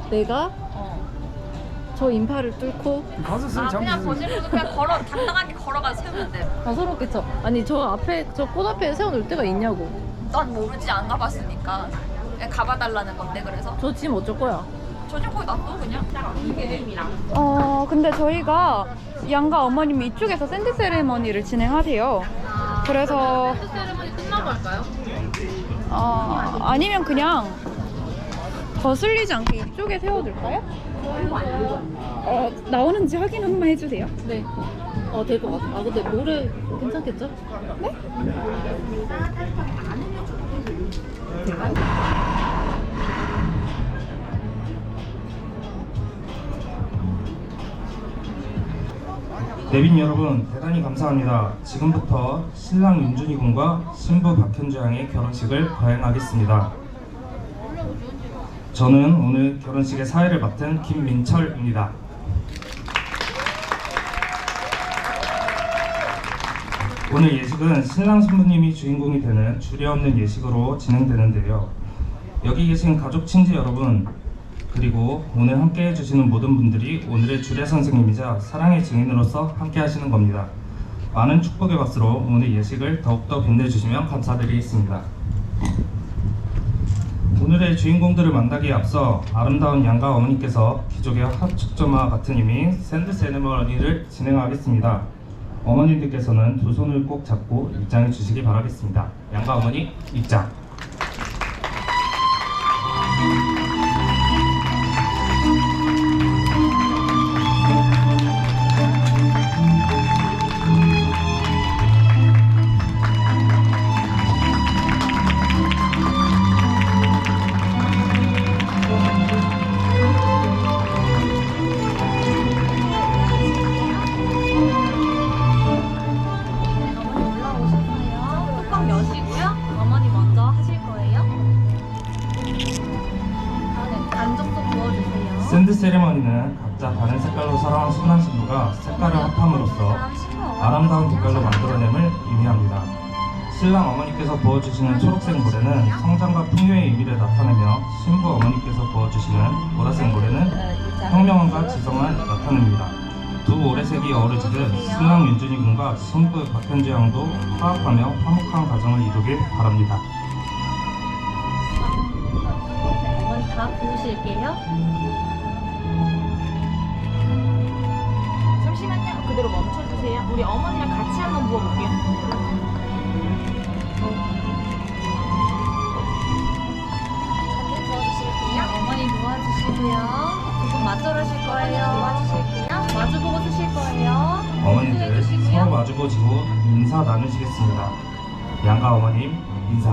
내가 저 인파를 뚫고 그냥 거실로도 그냥 당당하게 걸어가서 세우면 돼. 서럽겠죠. 아니 저 앞에 저 꽃 앞에 세워놓을 데가 있냐고. 난 모르지, 안 가봤으니까. 그냥 가봐달라는 건데. 그래서 저 짐 어쩔 거야? 저녁 거기 놔둬 그냥. 근데 저희가 양가 어머님이 이쪽에서 샌드 세레머니를 진행하세요. 그래서 세레머니 끝나고 할까요? 아니면 그냥 거슬리지 않게 이쪽에 세워둘까요? 나오는지 확인 한 번만 해주세요. 네. 될 것 같아. 근데 노래 괜찮겠죠? 네? 내빈 여러분 대단히 감사합니다. 지금부터 신랑 윤준이 군과 신부 박현주 양의 결혼식을 거행하겠습니다. 저는 오늘 결혼식의 사회를 맡은 김민철입니다. 오늘 예식은 신랑 신부님이 주인공이 되는 주례 없는 예식으로 진행되는데요. 여기 계신 가족 친지 여러분, 그리고 오늘 함께 해주시는 모든 분들이 오늘의 주례 선생님이자 사랑의 증인으로서 함께 하시는 겁니다. 많은 축복의 박수로 오늘 예식을 더욱더 빛내주시면 감사드리겠습니다. 오늘의 주인공들을 만나기에 앞서 아름다운 양가 어머니께서 기족의 합축점과 같은 힘인 샌드 세레머니를 진행하겠습니다. 어머님들께서는 두 손을 꼭 잡고 입장해 주시기 바라겠습니다. 양가 어머니 입장. 샌드 세레머니는 각자 다른 색깔로 살아온 신랑 신부가 색깔을 합함으로써 아름다운 빛깔로 만들어냄을 의미합니다. 신랑 어머니께서 부어주시는 초록색 모래는 성장과 풍요의 의미를 나타내며 신부 어머니께서 부어주시는 보라색 모래는 현명함과 지성을 나타냅니다. 두 모래색이 어우러지듯 신랑 윤준이 군과 신부 박현주 양도 화합하며 화목한 가정을 이루길 바랍니다. 어머니 다 부으실게요. 잠시만요. 그대로 멈춰주세요. 우리 어머니랑 같이 한번 부어볼게요. 저도 부어주실게요. 어머니 도와주시고요. 조금 맞절하실 거예요. 도와주실게요. 마주보고 쓰실 거예요. 어머님들 서로 마주보시고 인사 나누시겠습니다. 양가 어머님 인사.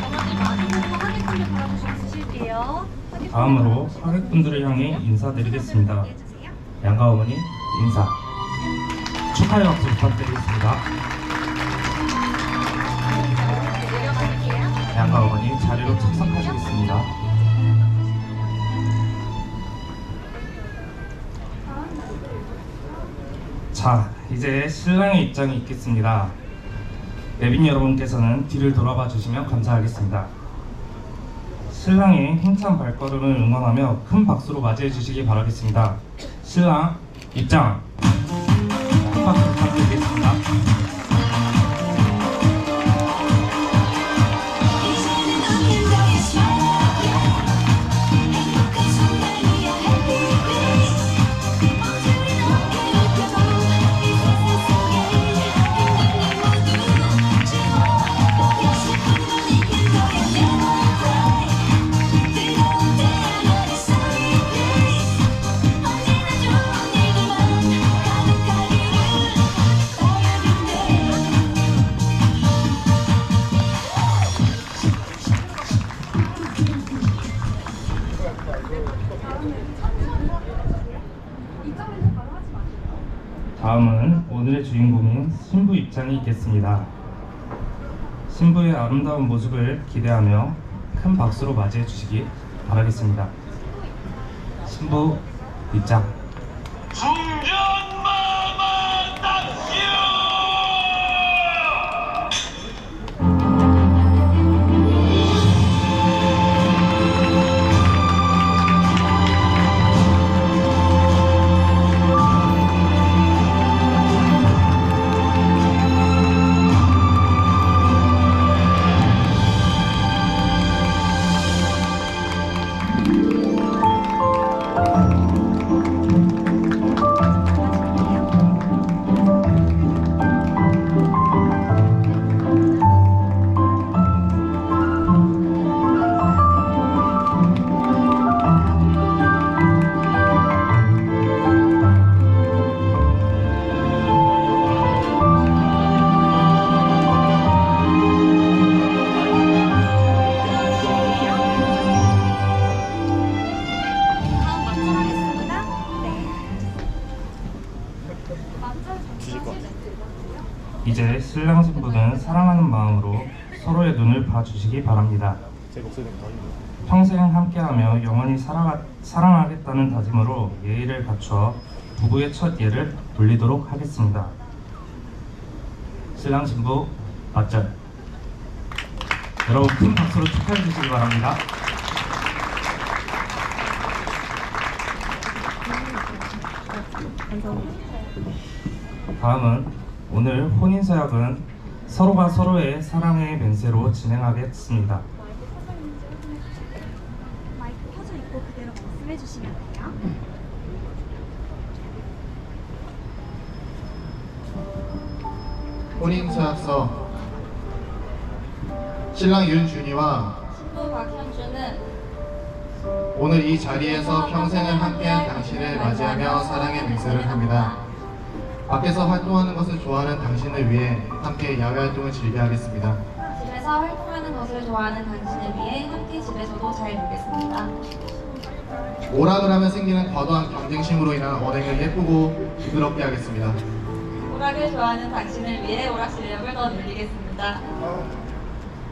어머니 마주보고 하객분들 바라보시고 쓰실게요. 다음으로 하객분들을 향해 인사드리겠습니다. 양가 어머니 인사. 축하의 박수 부탁드리겠습니다. 양가 어머니 자리로 착석하시겠습니다. 자, 이제 신랑의 입장이 있겠습니다. 내빈 여러분께서는 뒤를 돌아봐 주시면 감사하겠습니다. 신랑의 힘찬 발걸음을 응원하며 큰 박수로 맞이해 주시기 바라겠습니다. 신랑 입장! 큰 박수 부탁드리겠습니다. 다음은 오늘의 주인공인 신부 입장이 있겠습니다. 신부의 아름다운 모습을 기대하며 큰 박수로 맞이해 주시기 바라겠습니다. 신부 입장. 신랑 신부는 사랑하는 마음으로 서로의 눈을 봐주시기 바랍니다. 평생 함께하며 영원히 사랑하겠다는 다짐으로 예의를 갖추어 부부의 첫 예를 올리도록 하겠습니다. 신랑 신부 맞절. 여러분 큰 박수로 축하해 주시기 바랍니다. 다음은 오늘 혼인서약은 서로가 서로의 사랑의 맹세로 진행하겠습니다. 마이크 켜져 있고 그대로 말씀해 주시면 돼요. 혼인서약서 신랑 윤준이와 신부 박현주는 오늘 이 자리에서 평생을 함께한 당신을 맞이하며 사랑의 맹세를 합니다. 밖에서 활동하는 것을 좋아하는 당신을 위해 함께 야외 활동을 즐겨하겠습니다. 집에서 활동하는 것을 좋아하는 당신을 위해 함께 집에서도 잘 놀겠습니다. 오락을 하면 생기는 과도한 경쟁심으로 인한 언행을 예쁘고 부드럽게 하겠습니다. 오락을 좋아하는 당신을 위해 오락 실력을 더 늘리겠습니다.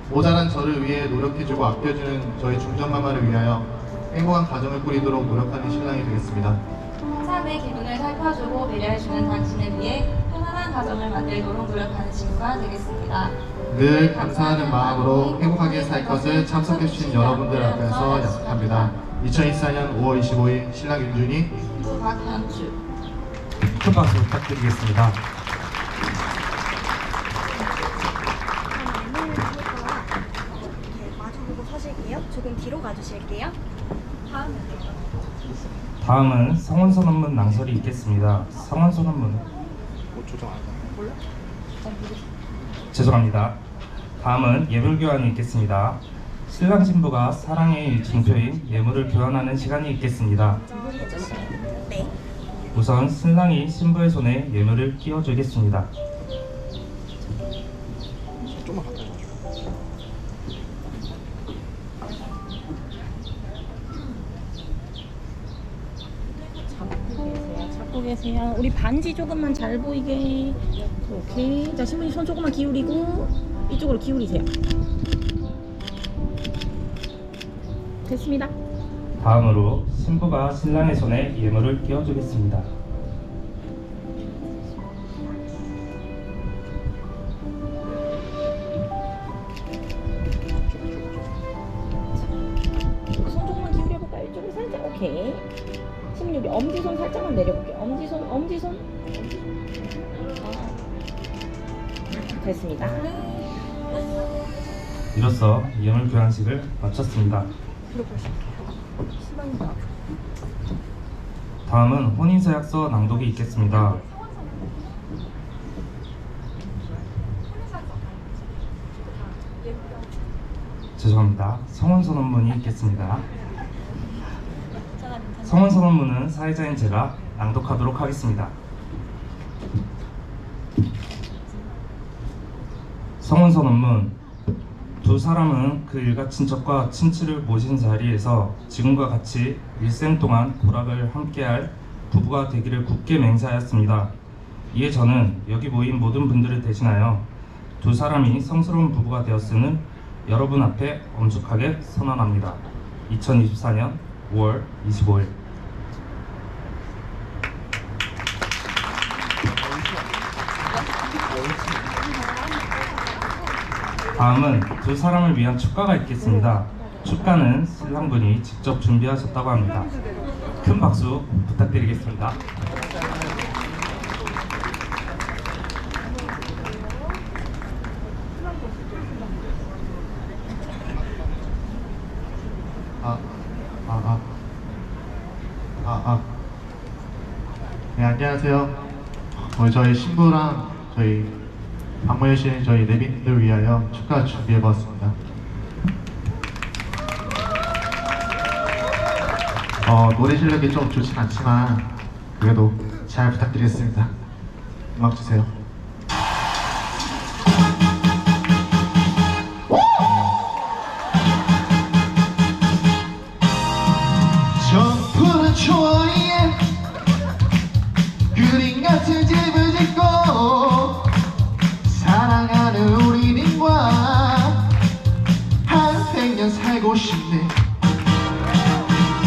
모자란 저를 위해 노력해주고 아껴주는 저희 중전마마를 위하여 행복한 가정을 꾸리도록 노력하는 신랑이 되겠습니다. 항상 내 기분을 살펴주고 배려해주는 당신을 위해 편안한 가정을 만들도록 노력하는 친구가 되겠습니다. 늘 감사하는 마음으로 행복하게 살 것을 참석해주신 여러분들 앞에서 약속합니다. 2024년 5월 25일 신랑 윤준이 신부 박현주. 큰 박수 부탁드리겠습니다. 예물 드릴 거라 이렇게 마주보고 서실게요. 조금 뒤로 가주실게요. 다음은 성원선언문 낭설이 있겠습니다. 성원선언문 죄송합니다. 다음은 예물교환이 있겠습니다. 신랑 신부가 사랑의 증표인 예물을 교환하는 시간이 있겠습니다. 준비해 주시면 돼요. 네. 우선 신랑이 신부의 손에 예물을 끼워주겠습니다. 잡고 계세요. 우리 반지 조금만 잘 보이게. 오케이. 자, 신부님 손 조금만 기울이고 이쪽으로 기울이세요. 됐습니다. 다음으로 신부가 신랑의 손에 예물을 끼워주겠습니다. 손 조금만 기울여볼까요? 이쪽으로 살짝. 오케이. 신부님 여기 엄지손 살짝만 내려볼게요. 엄지손. 됐습니다. 이로써 예물 교환식을 마쳤습니다. 다음은 혼인서약서 낭독이 있겠습니다. 죄송합니다. 성원선언문이 있겠습니다. 성원선언문은 사회자인 제가 낭독하도록 하겠습니다. 성원선언문. 두 사람은 그 일가 친척과 친치를 모신 자리에서 지금과 같이 일생 동안 고락을 함께할 부부가 되기를 굳게 맹세하였습니다. 이에 저는 여기 모인 모든 분들을 대신하여 두 사람이 성스러운 부부가 되었음을 여러분 앞에 엄숙하게 선언합니다. 2024년 5월 25일. 다음은 두 사람을 위한 축가가 있겠습니다. 축가는 신랑분이 직접 준비하셨다고 합니다. 큰 박수 부탁드리겠습니다. 네, 안녕하세요. 오늘 저희 신부랑 저희 방문해주신 저희 내빈들 위하여 축가 준비해봤습니다. 노래 실력이 좀 좋진 않지만 그래도 잘 부탁드리겠습니다. 음악 주세요. 푸른 초원 위에 그림 같은 집을 짓고 살아 살고 싶네.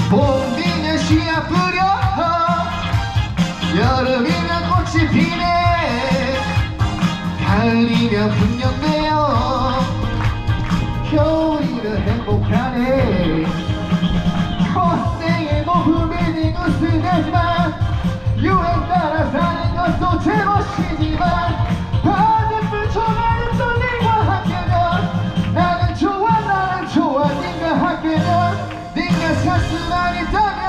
봄이면 씨앗 뿌려 여름이면 꽃이 피네 가을이면 풍년되어 겨울이면 행복하네. 꽃생의 높은 빌딩은 쓰내지만 유행 따라 사는 것도 제멋이지만 바닷불 조가는 떨림과 함께면 나는 좋아 네가 함께면 네가 살 수만 있다면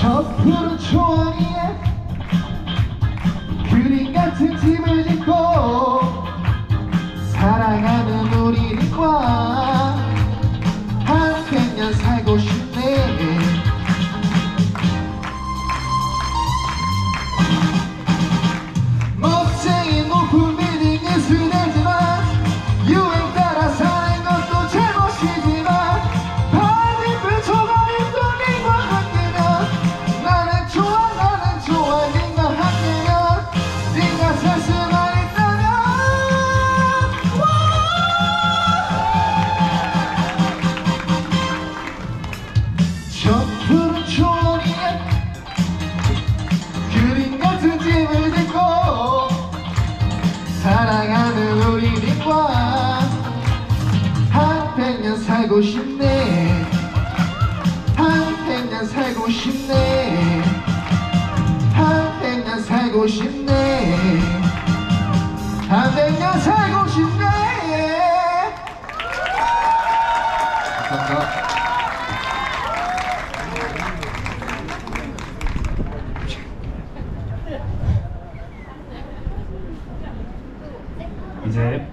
저 푸른 초원 위에 그림 같은 집을 짓고 사랑하는 우리들과 한 100년 살고 싶네. 멋쟁이 높은 빌딩은 쓰내지만 유행 따라 사는 것도 제멋이지만 반딧불 조각이 떨림과 함께면 나는 좋아 네가 함께면 네가 살 수만 있다면 저 푸른 초원 위에 그림 같은 집을 짓고 사랑하는 우리들과 한 100년 살고 싶네. 한 100년 살고 싶네. 한 100년 살고 싶네. 한 100년 살고 싶네. 감사합니다. 이제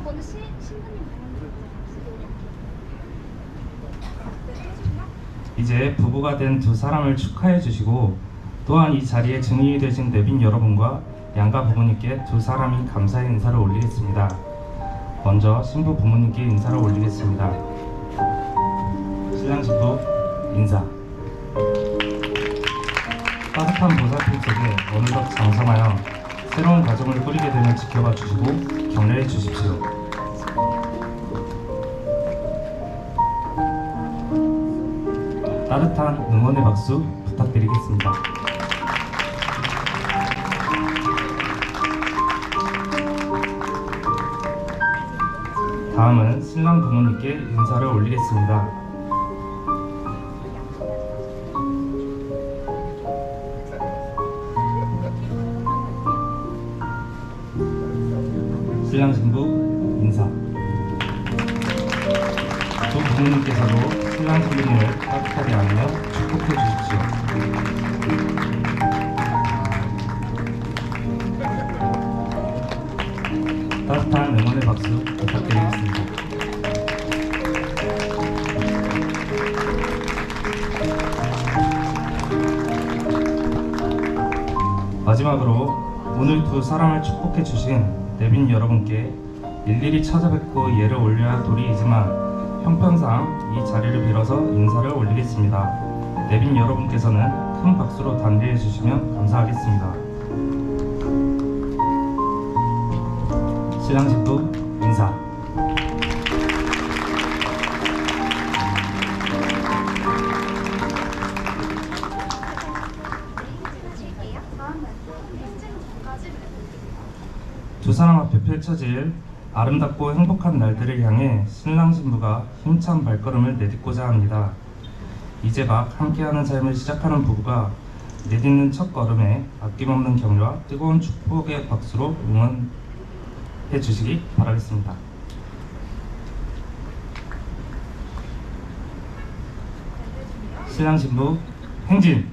먼저 신부님 이제 부부가 된 두 사람을 축하해 주시고 또한 이 자리에 증인이 되신 내빈 여러분과 양가 부모님께 두 사람이 감사의 인사를 올리겠습니다. 먼저 신부 부모님께 인사를 올리겠습니다. 신랑 신부 인사. 따뜻한 보살핌 속에 어느덧 장성하여 새로운 가정을 꾸리게 되면 지켜봐 주시고 격려해 주십시오. 따뜻한 응원의 박수 부탁드리겠습니다. 다음은 신랑 부모님께 인사를 올리겠습니다. 신랑 신부 인사. 두 부모님께서도 신랑 신부님을 따뜻하게 안으며 축복해 주십시오. 따뜻한 응원의 박수 부탁드리겠습니다. 마지막으로 오늘 두 사람을 축복해 주신 내빈 여러분께 일일이 찾아뵙고 예를 올려야 할 도리이지만 형편상 이 자리를 빌어서 인사를 올리겠습니다. 내빈 여러분께서는 큰 박수로 단대해 주시면 감사하겠습니다. 신랑 신부 인사. 두 사람 앞에 펼쳐질 아름답고 행복한 날들을 향해 신랑 신부가 힘찬 발걸음을 내딛고자 합니다. 이제 막 함께하는 삶을 시작하는 부부가 내딛는 첫 걸음에 아낌없는 격려와 뜨거운 축복의 박수로 응원해 주시기 바라겠습니다. 신랑 신부 행진!